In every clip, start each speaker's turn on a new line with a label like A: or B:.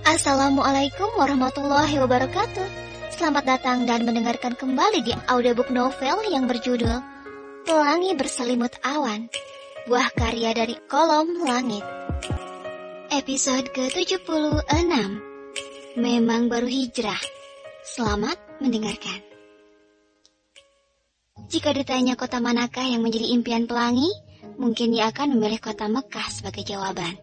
A: Assalamualaikum warahmatullahi wabarakatuh. Selamat datang dan mendengarkan kembali di audiobook novel yang berjudul Pelangi Berselimut Awan, buah karya dari Kolom Langit. Episode ke-76. Memang baru hijrah. Selamat mendengarkan. Jika ditanya kota manakah yang menjadi impian Pelangi, mungkin dia akan memilih kota Mekah sebagai jawaban.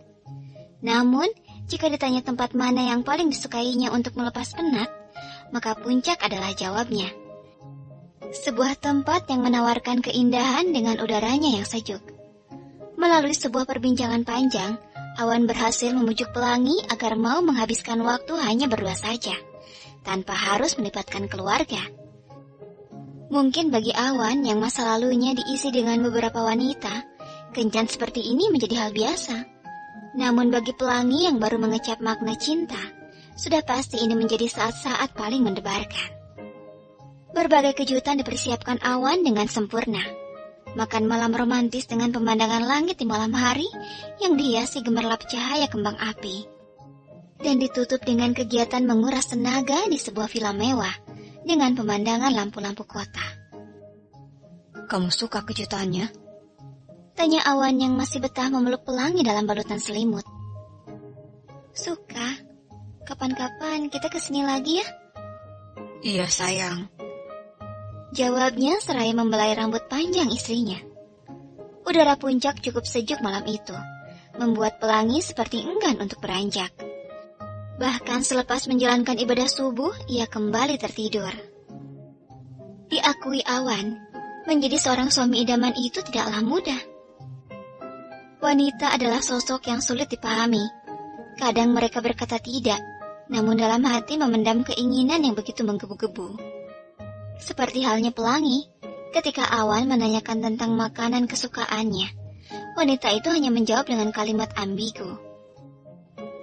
A: Namun, jika ditanya tempat mana yang paling disukainya untuk melepas penat, maka Puncak adalah jawabnya. Sebuah tempat yang menawarkan keindahan dengan udaranya yang sejuk. Melalui sebuah perbincangan panjang, Awan berhasil membujuk Pelangi agar mau menghabiskan waktu hanya berdua saja, tanpa harus melibatkan keluarga. Mungkin bagi Awan yang masa lalunya diisi dengan beberapa wanita, kencan seperti ini menjadi hal biasa. Namun bagi Pelangi yang baru mengecap makna cinta, sudah pasti ini menjadi saat-saat paling mendebarkan. Berbagai kejutan dipersiapkan Awan dengan sempurna. Makan malam romantis dengan pemandangan langit di malam hari yang dihiasi gemerlap cahaya kembang api. Dan ditutup dengan kegiatan menguras tenaga di sebuah villa mewah dengan pemandangan lampu-lampu kota.
B: Kamu suka kejutannya?
A: Tanya Awan yang masih betah memeluk Pelangi dalam balutan selimut. Suka. Kapan-kapan kita kesini lagi ya?
B: Iya sayang.
A: Jawabnya seraya membelai rambut panjang istrinya. Udara Puncak cukup sejuk malam itu, membuat Pelangi seperti enggan untuk beranjak. Bahkan selepas menjalankan ibadah subuh, ia kembali tertidur. Diakui Awan, menjadi seorang suami idaman itu tidaklah mudah. Wanita adalah sosok yang sulit dipahami. Kadang mereka berkata tidak, namun dalam hati memendam keinginan yang begitu menggebu-gebu. Seperti halnya Pelangi, ketika Awan menanyakan tentang makanan kesukaannya, wanita itu hanya menjawab dengan kalimat ambigu.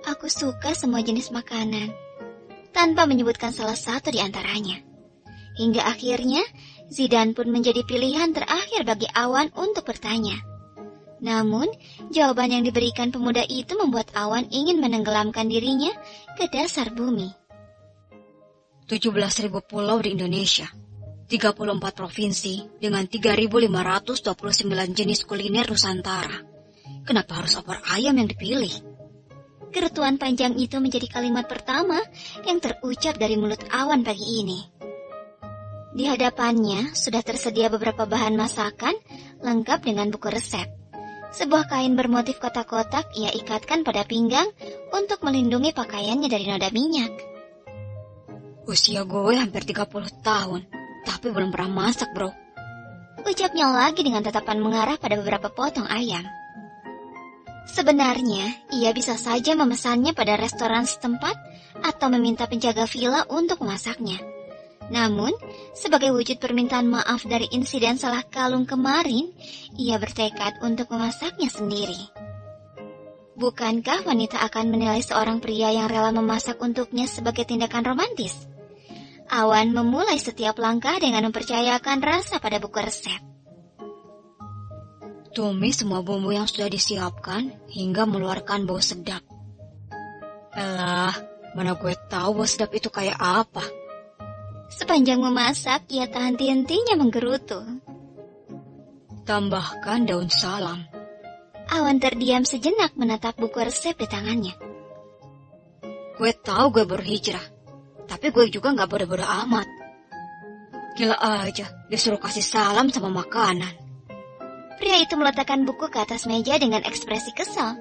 A: Aku suka semua jenis makanan, tanpa menyebutkan salah satu di antaranya. Hingga akhirnya, Zidan pun menjadi pilihan terakhir bagi Awan untuk bertanya. Namun, jawaban yang diberikan pemuda itu membuat Awan ingin menenggelamkan dirinya ke dasar bumi.
B: 17.000 pulau di Indonesia, 34 provinsi dengan 3.529 jenis kuliner Nusantara. Kenapa harus opor ayam yang dipilih?
A: Keretuan panjang itu menjadi kalimat pertama yang terucap dari mulut Awan pagi ini. Di hadapannya sudah tersedia beberapa bahan masakan lengkap dengan buku resep. Sebuah kain bermotif kotak-kotak ia ikatkan pada pinggang untuk melindungi pakaiannya dari noda minyak.
B: Usia gue hampir 30 tahun, tapi belum pernah masak bro.
A: Ucapnya lagi dengan tatapan mengarah pada beberapa potong ayam. Sebenarnya, ia bisa saja memesannya pada restoran setempat atau meminta penjaga villa untuk memasaknya. Namun, sebagai wujud permintaan maaf dari insiden salah kalung kemarin, ia bertekad untuk memasaknya sendiri. Bukankah wanita akan menilai seorang pria yang rela memasak untuknya sebagai tindakan romantis? Awan memulai setiap langkah dengan mempercayakan rasa pada buku resep.
B: Tumis semua bumbu yang sudah disiapkan hingga mengeluarkan bau sedap. Elah, mana gue tahu bau sedap itu kayak apa?
A: Sepanjang memasak, ia tak henti-hentinya menggerutu.
B: Tambahkan daun salam.
A: Awan terdiam sejenak menatap buku resep di tangannya.
B: Gue tahu gue baru hijrah, tapi gue juga gak bodoh-bodoh amat. Gila aja, disuruh kasih salam sama makanan.
A: Pria itu meletakkan buku ke atas meja dengan ekspresi kesal.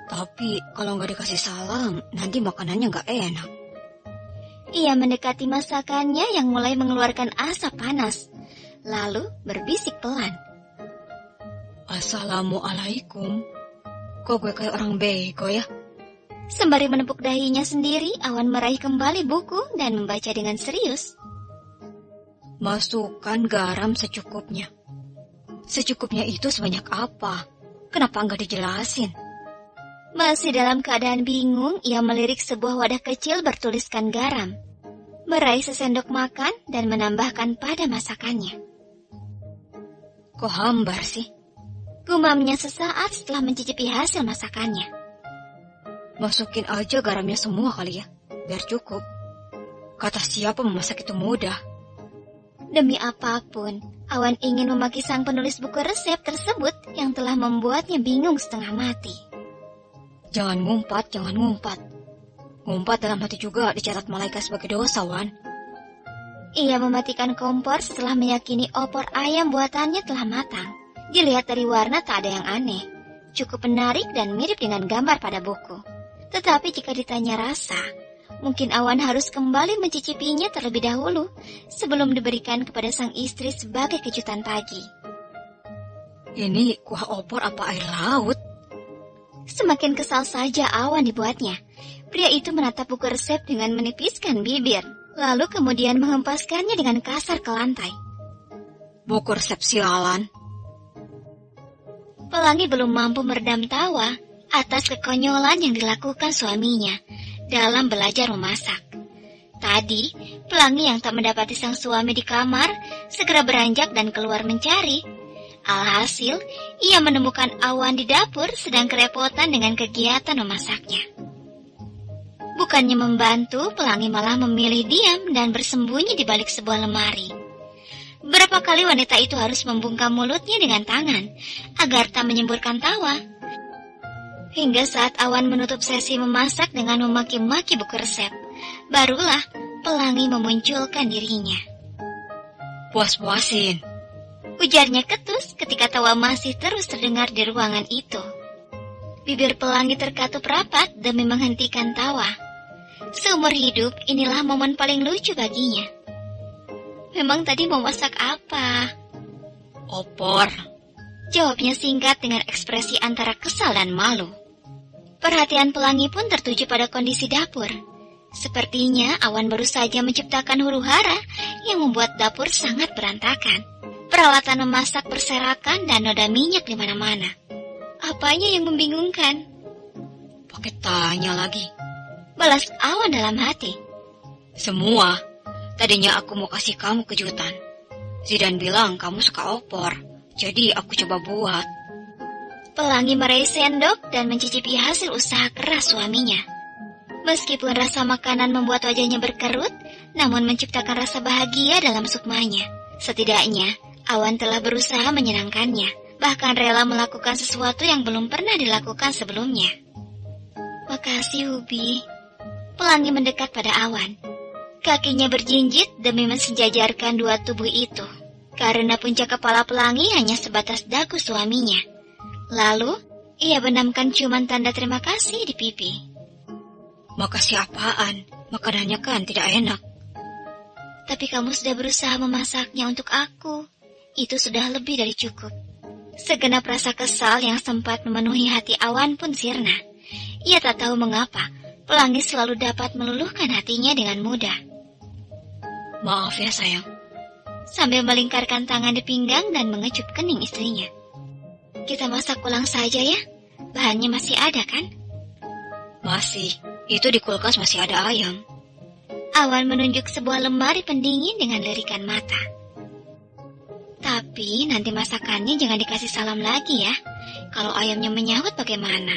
B: Tapi kalau gak dikasih salam, nanti makanannya gak enak.
A: Ia mendekati masakannya yang mulai mengeluarkan asap panas, lalu berbisik pelan.
B: Assalamualaikum. Kok gue kayak orang bego ya?
A: Sembari menepuk dahinya sendiri, Awan meraih kembali buku dan membaca dengan serius.
B: Masukkan garam secukupnya. Secukupnya itu sebanyak apa? Kenapa nggak dijelasin?
A: Masih dalam keadaan bingung, ia melirik sebuah wadah kecil bertuliskan garam. Meraih sesendok makan dan menambahkan pada masakannya.
B: Kok hambar sih?
A: Gumamnya sesaat setelah mencicipi hasil masakannya.
B: Masukin aja garamnya semua kali ya, biar cukup. Kata siapa memasak itu mudah?
A: Demi apapun, Awan ingin memaki sang penulis buku resep tersebut yang telah membuatnya bingung setengah mati.
B: Jangan ngumpat, jangan ngumpat. Ngumpat dalam hati juga dicatat malaikat sebagai dosa, Wan.
A: Ia mematikan kompor setelah meyakini opor ayam buatannya telah matang. Dilihat dari warna tak ada yang aneh. Cukup menarik dan mirip dengan gambar pada buku. Tetapi jika ditanya rasa, mungkin Awan harus kembali mencicipinya terlebih dahulu sebelum diberikan kepada sang istri sebagai kejutan pagi.
B: Ini kuah opor apa air laut?
A: Semakin kesal saja Awan dibuatnya. Pria itu menatap buku resep dengan menipiskan bibir, lalu kemudian menghempaskannya dengan kasar ke lantai.
B: Buku resep sialan.
A: Pelangi belum mampu meredam tawa atas kekonyolan yang dilakukan suaminya dalam belajar memasak. Tadi, Pelangi yang tak mendapati sang suami di kamar segera beranjak dan keluar mencari. Alhasil, ia menemukan Awan di dapur sedang kerepotan dengan kegiatan memasaknya. Bukannya membantu, Pelangi malah memilih diam dan bersembunyi di balik sebuah lemari. Berapa kali wanita itu harus membungkam mulutnya dengan tangan agar tak menyemburkan tawa. Hingga saat Awan menutup sesi memasak dengan memaki-maki buku resep, barulah Pelangi memunculkan dirinya.
B: Puas-puasin,
A: ujarnya ketus ketika tawa masih terus terdengar di ruangan itu. Bibir Pelangi terkatup rapat demi menghentikan tawa. Seumur hidup, inilah momen paling lucu baginya. Memang tadi mau masak apa?
B: opor.
A: Jawabnya singkat dengan ekspresi antara kesal dan malu. Perhatian Pelangi pun tertuju pada kondisi dapur. Sepertinya Awan baru saja menciptakan huru-hara yang membuat dapur sangat berantakan. Peralatan memasak berserakan dan noda minyak di mana-mana. Apanya yang membingungkan?
B: Pakai tanya lagi.
A: Balas Awan dalam hati.
B: Semua. Tadinya aku mau kasih kamu kejutan. Zidan bilang kamu suka opor, jadi aku coba buat.
A: Pelangi meraih sendok dan mencicipi hasil usaha keras suaminya. Meskipun rasa makanan membuat wajahnya berkerut, namun menciptakan rasa bahagia dalam sukmanya. Setidaknya, Awan telah berusaha menyenangkannya, bahkan rela melakukan sesuatu yang belum pernah dilakukan sebelumnya. Makasih, Hubi. Pelangi mendekat pada Awan. Kakinya berjinjit demi mensejajarkan dua tubuh itu, karena puncak kepala Pelangi hanya sebatas dagu suaminya. Lalu, ia benamkan ciuman tanda terima kasih di pipi.
B: Makasih apaan? Makanannya kan tidak enak.
A: Tapi kamu sudah berusaha memasaknya untuk aku. Itu sudah lebih dari cukup. Segenap rasa kesal yang sempat memenuhi hati Awan pun sirna. Ia tak tahu mengapa Pelangi selalu dapat meluluhkan hatinya dengan mudah.
B: Maaf ya sayang.
A: Sambil melingkarkan tangan di pinggang dan mengecup kening istrinya. Kita masak ulang saja ya. Bahannya masih ada kan?
B: Masih. Itu di kulkas masih ada ayam.
A: Awan menunjuk sebuah lemari pendingin dengan lirikan mata. Tapi nanti masakannya jangan dikasih salam lagi ya. Kalau ayamnya menyahut bagaimana?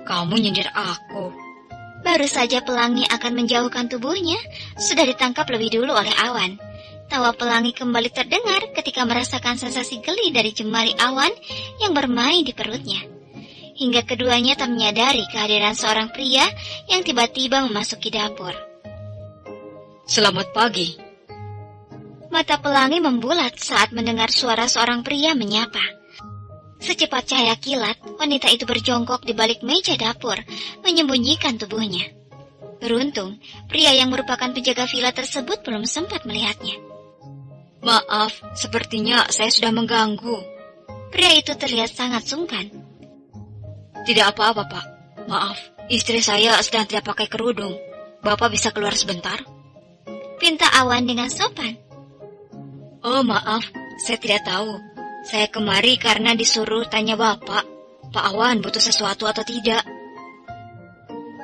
B: Kamu nyindir aku.
A: Baru saja Pelangi akan menjauhkan tubuhnya, sudah ditangkap lebih dulu oleh Awan. Tawa Pelangi kembali terdengar ketika merasakan sensasi geli dari jemari Awan yang bermain di perutnya. Hingga keduanya tak menyadari kehadiran seorang pria yang tiba-tiba memasuki dapur.
B: Selamat pagi.
A: Mata Pelangi membulat saat mendengar suara seorang pria menyapa. Secepat cahaya kilat, wanita itu berjongkok di balik meja dapur, menyembunyikan tubuhnya. Beruntung, pria yang merupakan penjaga villa tersebut belum sempat melihatnya.
B: Maaf, sepertinya saya sudah mengganggu.
A: Pria itu terlihat sangat sungkan.
B: Tidak apa-apa, Pak. Maaf, istri saya sedang tidak pakai kerudung. Bapak bisa keluar sebentar?
A: Pinta Awan dengan sopan.
B: Oh, maaf, saya tidak tahu. Saya kemari karena disuruh tanya Bapak. Pak Awan butuh sesuatu atau tidak?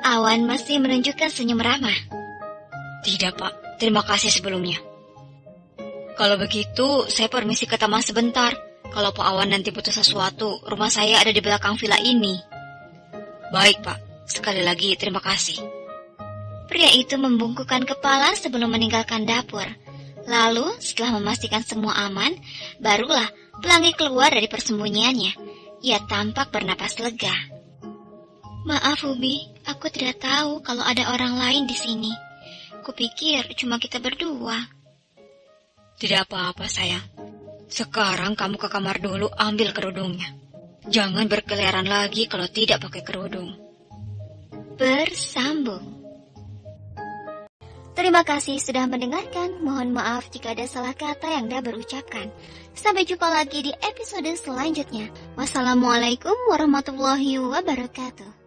A: Awan masih menunjukkan senyum ramah.
B: Tidak, Pak. Terima kasih sebelumnya. Kalau begitu, saya permisi ke taman sebentar. Kalau Pak Awan nanti butuh sesuatu, rumah saya ada di belakang villa ini. Baik, Pak. Sekali lagi terima kasih.
A: Pria itu membungkukkan kepala sebelum meninggalkan dapur. Lalu, setelah memastikan semua aman, barulah pelangi keluar dari persembunyiannya. Ia tampak bernapas lega. Maaf, Ubi, aku tidak tahu kalau ada orang lain di sini. Kupikir cuma kita berdua.
B: Tidak apa-apa, sayang. Sekarang kamu ke kamar dulu ambil kerudungnya. Jangan berkeliaran lagi kalau tidak pakai kerudung.
A: Bersambung. Terima kasih sudah mendengarkan. Mohon maaf jika ada salah kata yang dah berucapkan. Sampai jumpa lagi di episode selanjutnya. Wassalamualaikum warahmatullahi wabarakatuh.